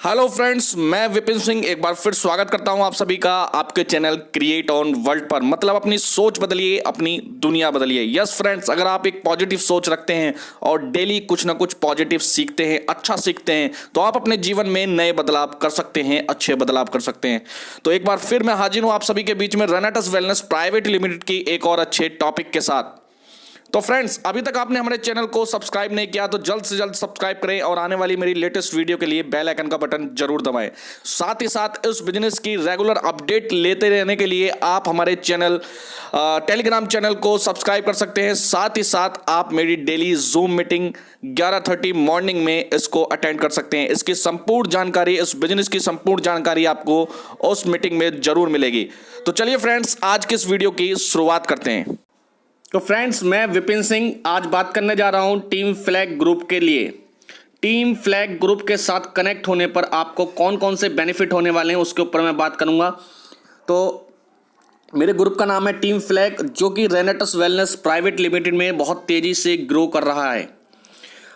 Hello friends, मैं विपिन सिंह एक बार फिर स्वागत करता हूं आप सभी का आपके चैनल क्रिएट ऑन वर्ल्ड पर। मतलब अपनी सोच बदलिए, अपनी दुनिया बदलिए। यस फ्रेंड्स, अगर आप एक पॉजिटिव सोच रखते हैं और डेली कुछ ना कुछ पॉजिटिव सीखते हैं, अच्छा सीखते हैं, तो आप अपने जीवन में नए बदलाव कर सकते हैं, अच्छे बदलाव कर सकते हैं। तो एक बार फिर मैं हाजिर हूं आप सभी के बीच में रेनेटस वेलनेस प्राइवेट लिमिटेड की एक और अच्छे टॉपिक के साथ। तो फ्रेंड्स, अभी तक आपने हमारे चैनल को सब्सक्राइब नहीं किया तो जल्द से जल्द सब्सक्राइब करें और आने वाली मेरी लेटेस्ट वीडियो के लिए बेल आइकन का बटन जरूर दबाएं। साथ ही साथ इस बिजनेस की रेगुलर अपडेट लेते रहने के लिए आप हमारे चैनल टेलीग्राम चैनल को सब्सक्राइब कर सकते हैं। साथ ही साथ आप मेरी डेली जूम मीटिंग 11:30 मॉर्निंग में इसको अटेंड कर सकते हैं। इसकी संपूर्ण जानकारी, इस बिजनेस की संपूर्ण जानकारी आपको उस मीटिंग में जरूर मिलेगी। तो चलिए फ्रेंड्स, आज की इस वीडियो की शुरुआत करते हैं। तो फ्रेंड्स, मैं विपिन सिंह आज बात करने जा रहा हूं टीम फ्लैग ग्रुप के लिए। टीम फ्लैग ग्रुप के साथ कनेक्ट होने पर आपको कौन कौन से बेनिफिट होने वाले हैं उसके ऊपर मैं बात करूंगा। तो मेरे ग्रुप का नाम है टीम फ्लैग, जो कि रेनेटस वेलनेस प्राइवेट लिमिटेड में बहुत तेज़ी से ग्रो कर रहा है।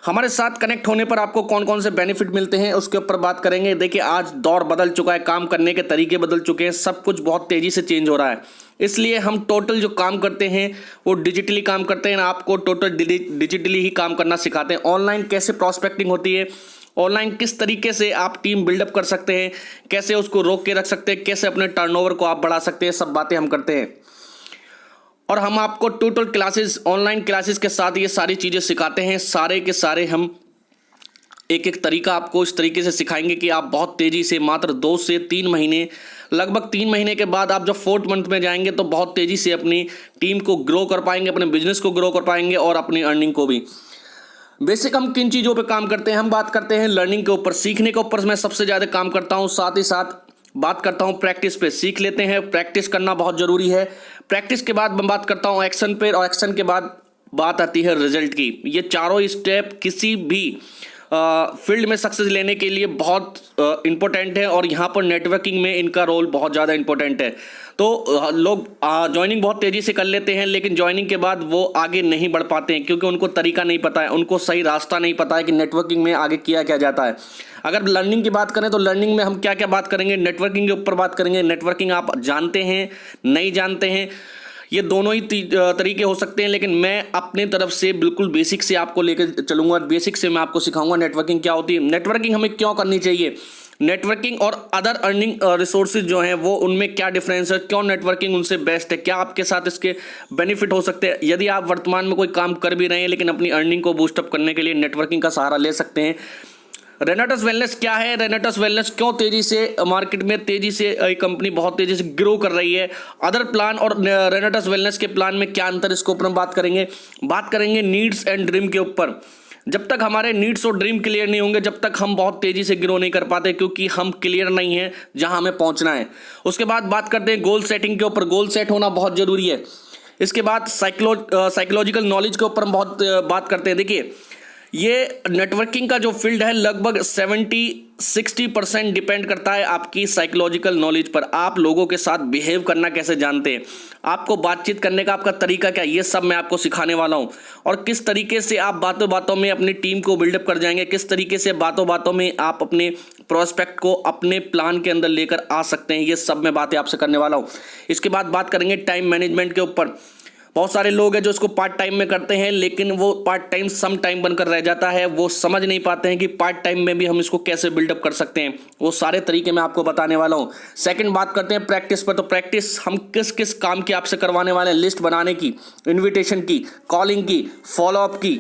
हमारे साथ कनेक्ट होने पर आपको कौन कौन से बेनिफिट मिलते हैं उसके ऊपर बात करेंगे। देखिए, आज दौर बदल चुका है, काम करने के तरीके बदल चुके हैं, सब कुछ बहुत तेज़ी से चेंज हो रहा है। इसलिए हम टोटल जो काम करते हैं वो डिजिटली काम करते हैं। आपको टोटल डिजिटली ही काम करना सिखाते हैं। ऑनलाइन कैसे प्रॉस्पेक्टिंग होती है, ऑनलाइन किस तरीके से आप टीम बिल्डअप कर सकते हैं, कैसे उसको रोक के रख सकते हैं, कैसे अपने टर्नओवर को आप बढ़ा सकते हैं, सब बातें हम करते हैं। और हम आपको टोटल क्लासेस, ऑनलाइन क्लासेस के साथ ये सारी चीज़ें सिखाते हैं। सारे के सारे हम एक एक तरीका आपको इस तरीके से सिखाएंगे कि आप बहुत तेज़ी से मात्र 2 से 3 महीने, लगभग 3 महीने के बाद आप जब 4th मंथ में जाएंगे तो बहुत तेज़ी से अपनी टीम को ग्रो कर पाएंगे, अपने बिजनेस को ग्रो कर पाएंगे और अपनी अर्निंग को भी। बेसिक हम किन चीज़ों पे काम करते हैं, हम बात करते हैं लर्निंग के ऊपर, सीखने के ऊपर मैं सबसे ज़्यादा काम करता हूँ। साथ ही साथ बात करता हूँ प्रैक्टिस पे, सीख लेते हैं, प्रैक्टिस करना बहुत ज़रूरी है। प्रैक्टिस के बाद मैं बात करता हूँ एक्शन पे, और एक्शन के बाद बात आती है रिजल्ट की। ये चारों स्टेप किसी भी फील्ड में सक्सेस लेने के लिए बहुत इंपॉर्टेंट है, और यहाँ पर नेटवर्किंग में इनका रोल बहुत ज़्यादा इंपॉर्टेंट है। तो लोग ज्वाइनिंग बहुत तेज़ी से कर लेते हैं, लेकिन ज्वाइनिंग के बाद वो आगे नहीं बढ़ पाते हैं, क्योंकि उनको तरीका नहीं पता है, उनको सही रास्ता नहीं पता है कि नेटवर्किंग में आगे किया क्या जाता है। अगर लर्निंग की बात करें तो लर्निंग में हम क्या क्या बात करेंगे, नेटवर्किंग के ऊपर बात करेंगे। नेटवर्किंग आप जानते हैं, नहीं जानते हैं, ये दोनों ही तरीके हो सकते हैं, लेकिन मैं अपने तरफ से बिल्कुल बेसिक से आपको लेकर चलूंगा। बेसिक से मैं आपको सिखाऊंगा नेटवर्किंग क्या होती है, नेटवर्किंग हमें क्यों करनी चाहिए, नेटवर्किंग और अदर अर्निंग रिसोर्सेज जो हैं वो उनमें क्या डिफरेंस है, क्यों नेटवर्किंग उनसे बेस्ट है, क्या आपके साथ इसके बेनिफिट हो सकते हैं। यदि आप वर्तमान में कोई काम कर भी रहे हैं लेकिन अपनी अर्निंग को बूस्टअप करने के लिए नेटवर्किंग का सहारा ले सकते हैं। रेनेटस वेलनेस क्या है, रेनेटस वेलनेस क्यों तेजी से मार्केट में तेजी से कंपनी बहुत तेजी से ग्रो कर रही है, अदर प्लान और रेनेटस वेलनेस के प्लान में क्या अंतर, इसके ऊपर हम बात करेंगे नीड्स एंड ड्रीम के ऊपर। जब तक हमारे नीड्स और ड्रीम क्लियर नहीं होंगे, जब तक हम बहुत तेजी से ग्रो नहीं कर पाते, क्योंकि हम क्लियर नहीं है जहां हमें पहुंचना है। उसके बाद बात करते हैं गोल सेटिंग के ऊपर, गोल सेट होना बहुत जरूरी है। इसके बाद साइकोलॉजिकल नॉलेज के ऊपर हम बहुत बात करते हैं। देखिए, ये नेटवर्किंग का जो फील्ड है लगभग 70-60% डिपेंड करता है आपकी साइकोलॉजिकल नॉलेज पर। आप लोगों के साथ बिहेव करना कैसे जानते हैं, आपको बातचीत करने का आपका तरीका क्या, ये सब मैं आपको सिखाने वाला हूं। और किस तरीके से आप बातों बातों में अपनी टीम को बिल्डअप कर जाएंगे, किस तरीके से बातों बातों में आप अपने प्रोस्पेक्ट को अपने प्लान के अंदर लेकर आ सकते हैं, ये सब मैं बातें आपसे करने वाला हूँ। इसके बाद बात करेंगे टाइम मैनेजमेंट के ऊपर। बहुत सारे लोग हैं जो इसको पार्ट टाइम में करते हैं, लेकिन वो पार्ट टाइम सम टाइम बनकर रह जाता है। वो समझ नहीं पाते हैं कि पार्ट टाइम में भी हम इसको कैसे बिल्डअप कर सकते हैं। वो सारे तरीके मैं आपको बताने वाला हूँ। सेकंड बात करते हैं प्रैक्टिस पर। तो प्रैक्टिस हम किस किस काम की आपसे करवाने वाले हैं, लिस्ट बनाने की, इन्विटेशन की, कॉलिंग की, फॉलोअप की,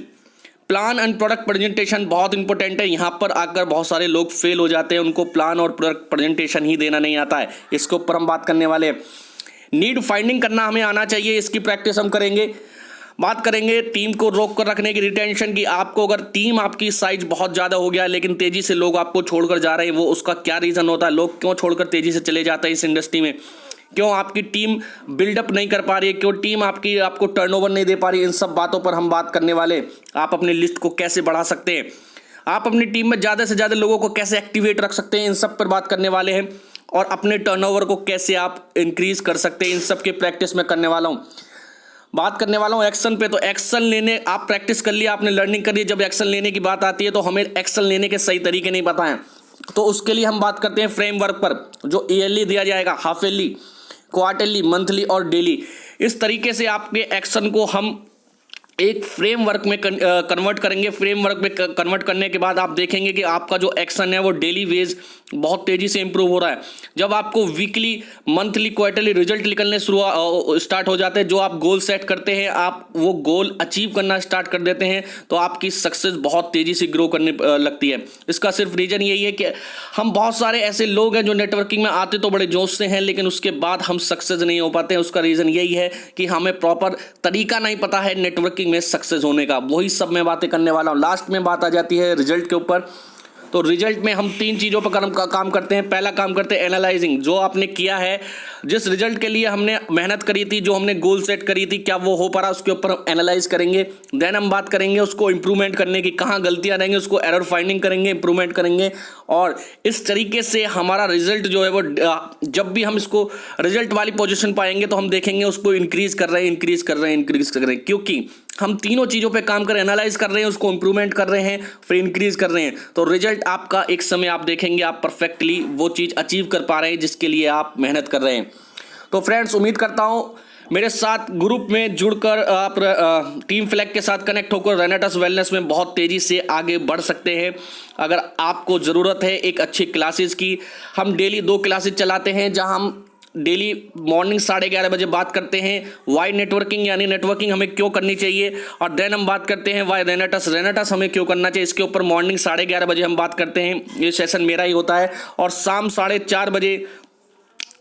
प्लान एंड प्रोडक्ट प्रेजेंटेशन बहुत इंपॉर्टेंट है। यहाँ पर आकर बहुत सारे लोग फेल हो जाते हैं, उनको प्लान और प्रोडक्ट प्रेजेंटेशन ही देना नहीं आता है। इसके ऊपर हम बात करने वाले हैं। नीड फाइंडिंग करना हमें आना चाहिए, इसकी प्रैक्टिस हम करेंगे। बात करेंगे टीम को रोक कर रखने की, रिटेंशन की। आपको अगर टीम आपकी साइज बहुत ज़्यादा हो गया है लेकिन तेज़ी से लोग आपको छोड़कर जा रहे हैं, वो उसका क्या रीज़न होता है, लोग क्यों छोड़कर तेज़ी से चले जाते हैं इस इंडस्ट्री में, क्यों आपकी टीम बिल्डअप नहीं कर पा रही है, क्यों टीम आपको टर्नओवर नहीं दे पा रही है, इन सब बातों पर हम बात करने वाले। आप अपनी लिस्ट को कैसे बढ़ा सकते हैं, आप अपनी टीम में ज़्यादा से ज़्यादा लोगों को कैसे एक्टिवेट रख सकते हैं, इन सब पर बात करने वाले हैं। और अपने टर्नओवर को कैसे आप इंक्रीज कर सकते हैं, इन सब की प्रैक्टिस में करने वाला हूँ। बात करने वाला हूँ एक्शन पे। तो एक्शन लेने, आप प्रैक्टिस कर लिया, आपने लर्निंग कर ली, जब एक्शन लेने की बात आती है तो हमें एक्शन लेने के सही तरीके नहीं पता है। तो उसके लिए हम बात करते हैं फ्रेमवर्क पर, जो ईयरली दिया जाएगा, हाफ ईयरली, क्वार्टरली, मंथली और डेली। इस तरीके से आपके एक्शन को हम एक फ्रेमवर्क में कन्वर्ट करेंगे। फ्रेमवर्क में कन्वर्ट करने के बाद आप देखेंगे कि आपका जो एक्शन है वो डेली वेज बहुत तेजी से इंप्रूव हो रहा है। जब आपको वीकली, मंथली, क्वार्टरली रिजल्ट निकलने स्टार्ट हो जाते हैं, जो आप गोल सेट करते हैं, आप वो गोल अचीव करना स्टार्ट कर देते हैं, तो आपकी सक्सेस बहुत तेजी से ग्रो करने लगती है। इसका सिर्फ रीजन यही है कि हम बहुत सारे ऐसे लोग हैं जो नेटवर्किंग में आते तो बड़े जोश से हैं, लेकिन उसके बाद हम सक्सेस नहीं हो पाते हैं। उसका रीजन यही है कि हमें प्रॉपर तरीका नहीं पता है नेटवर्किंग में सक्सेस होने का। वही सब मैं बातें करने वाला हूं। लास्ट में बात आ जाती है रिजल्ट के ऊपर। तो रिजल्ट में हम 3 चीज़ों पर काम करते हैं। पहला काम करते हैं एनालाइजिंग, जो आपने किया है, जिस रिजल्ट के लिए हमने मेहनत करी थी, जो हमने गोल सेट करी थी, क्या वो हो पा रहा, उसके ऊपर हम एनालाइज करेंगे। देन हम बात करेंगे उसको इंप्रूवमेंट करने की, कहाँ गलतियां रहेंगी उसको एरर फाइंडिंग करेंगे, इंप्रूवमेंट करेंगे। और इस तरीके से हमारा रिजल्ट जो है वो, जब भी हम इसको रिजल्ट वाली पोजीशन पाएंगे तो हम देखेंगे उसको इंक्रीज कर रहे हैं, क्योंकि हम तीनों चीज़ों पे काम कर, एनालाइज कर रहे हैं, उसको इंप्रूवमेंट कर रहे हैं, फिर इंक्रीज कर रहे हैं। तो रिजल्ट आपका एक समय आप देखेंगे आप परफेक्टली वो चीज़ अचीव कर पा रहे हैं जिसके लिए आप मेहनत कर रहे हैं। तो फ्रेंड्स, उम्मीद करता हूं मेरे साथ ग्रुप में जुड़कर आप टीम फ्लैग के साथ कनेक्ट होकर रेनेटस वेलनेस में बहुत तेज़ी से आगे बढ़ सकते हैं। अगर आपको ज़रूरत है एक अच्छी क्लासेस की, हम डेली 2 क्लासेस चलाते हैं, जहां हम डेली मॉर्निंग 11:30 बजे बात करते हैं वाई नेटवर्किंग, यानी नेटवर्किंग हमें क्यों करनी चाहिए, और देन हम बात करते हैं वाई रेनेटस हमें क्यों करना चाहिए। इसके ऊपर मॉर्निंग 11:30 बजे हम बात करते हैं, ये सेशन मेरा ही होता है। और शाम 4:30 बजे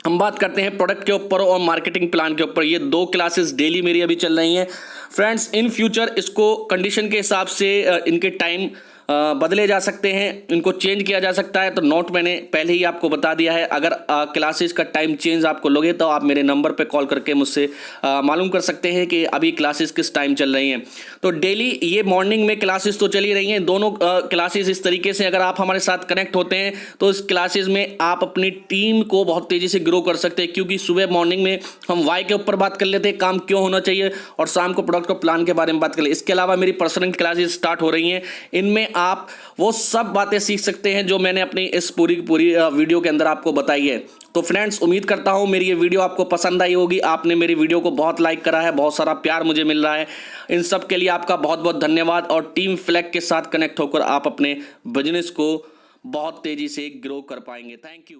हम बात करते हैं प्रोडक्ट के ऊपर और मार्केटिंग प्लान के ऊपर। ये 2 क्लासेस डेली मेरी अभी चल रही हैं। फ्रेंड्स, इन फ्यूचर इसको कंडीशन के हिसाब से इनके टाइम बदले जा सकते हैं, इनको चेंज किया जा सकता है। तो नोट मैंने पहले ही आपको बता दिया है। अगर क्लासेस का टाइम चेंज आपको लगे तो आप मेरे नंबर पे कॉल करके मुझसे मालूम कर सकते हैं कि अभी क्लासेस किस टाइम चल रही हैं। तो डेली ये मॉर्निंग में क्लासेस तो चली रही हैं, दोनों क्लासेस इस तरीके से अगर आप हमारे साथ कनेक्ट होते हैं तो इस क्लासेस में आप अपनी टीम को बहुत तेज़ी से ग्रो कर सकते हैं। क्योंकि सुबह मॉर्निंग में हम वाई के ऊपर बात कर लेते हैं, काम क्यों होना चाहिए, और शाम को प्रोडक्ट को प्लान के बारे में बात कर ले। इसके अलावा मेरी पर्सनल क्लासेस स्टार्ट हो रही हैं, इनमें आप वो सब बातें सीख सकते हैं जो मैंने अपनी इस पूरी वीडियो के अंदर आपको बताई है। तो फ्रेंड्स, उम्मीद करता हूं मेरी ये वीडियो आपको पसंद आई होगी। आपने मेरी वीडियो को बहुत लाइक करा है, बहुत सारा प्यार मुझे मिल रहा है। इन सब के लिए आपका बहुत बहुत धन्यवाद। और टीम फ्लैग के साथ कनेक्ट होकर आप अपने बिजनेस को बहुत तेजी से ग्रो कर पाएंगे। Thank you.